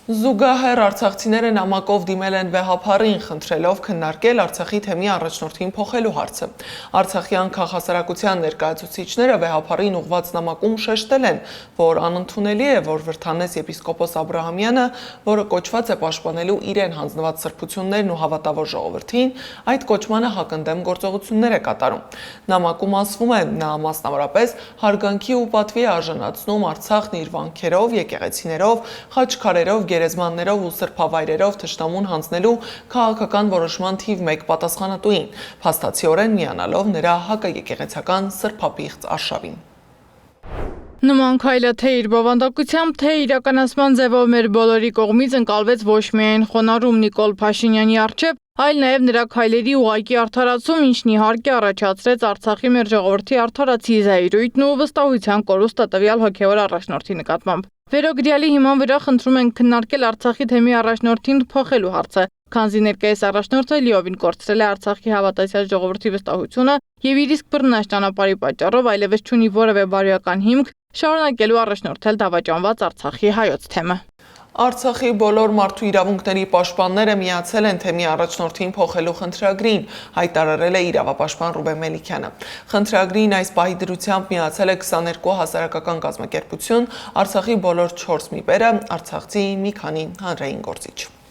Զուգահեռ արցախցիները նամակով դիմել են վեհափառին, խնդրելով քննարկել Արցախի թեմի առաջնորդին փոխելու հարցը։ Արցախյան քաղաքասարակության ներկայացուցիչները վեհափառին ուղղված նամակում շեշտել են, որ անընդունելի է, որ Վրթանես եպիսկոպոս Աբրահամյանը, որը կոչված է պաշտպանելու իրեն հանձնված սրբություններն ու հավատավոր ժողովրդին, այդ կոչմանը հակընդդեմ գործողություններ է կատարում։ Նամակում ասվում է, նա մասնավորապես հարգանքի ու պատվի է արժանացնում Արցախն իր վանքերով, եկեղեցիներով, խաչքարերով, գերեզմաններով ու սրբավայրերով թշնամուն հանձնելու քաղաքական որոշման թիվ 1 պատասխանատուին, փաստացիորեն միանալով նրա հակաեկեղեցական սրբապիղծ արշավին։ Նման քայլը թե իր բովանդակությամբ, թե իրականացման ձևով մեր բոլորի կողմից ընկալվեց ոչ միայն խոնարհում Նիկոլ Փաշինյանի առջև, այլ նաև նրա քայլերի ուղղակի արդարացում, ինչն իհարկե առաջացրեց Արցախի մեր ժողովրդի արդարացի զայրույթն ու վստահության կորուստը տվյալ հոգևոր առաջնորդի նկատմամբ։ Վերոգրյալի հիման վրա խնդրում ենք քննարկել Արցախի թեմի առաջնորդին փոխելու հարցը, քանզի ներկայիս առաջնորդը լիովին կորցրել է Արցախի հավատացյալ ժողովրդի վստահությունը եւ իր իսկ բռնած ճանապարհի պատճառով այլևս չունի որևէ բարոյական հիմք շարունակելու առաջնորդել դավաճանված Արցախի հայոց թեմը։ Արցախի բոլոր մարդու իրավունքների պաշտպանները միացել են թեմի առաջնորդին փոխելու խնդրագրին, հայտարարել է իրավապաշտպան Ռուբեն Մելիքյանը։ Խնդրագրին այս պահի դրությամբ միացել է 22 հասարակական կազմակերպություն, Արցախի բոլոր 4 միպերը, արցախցի մի քանի հանրային գործիչ։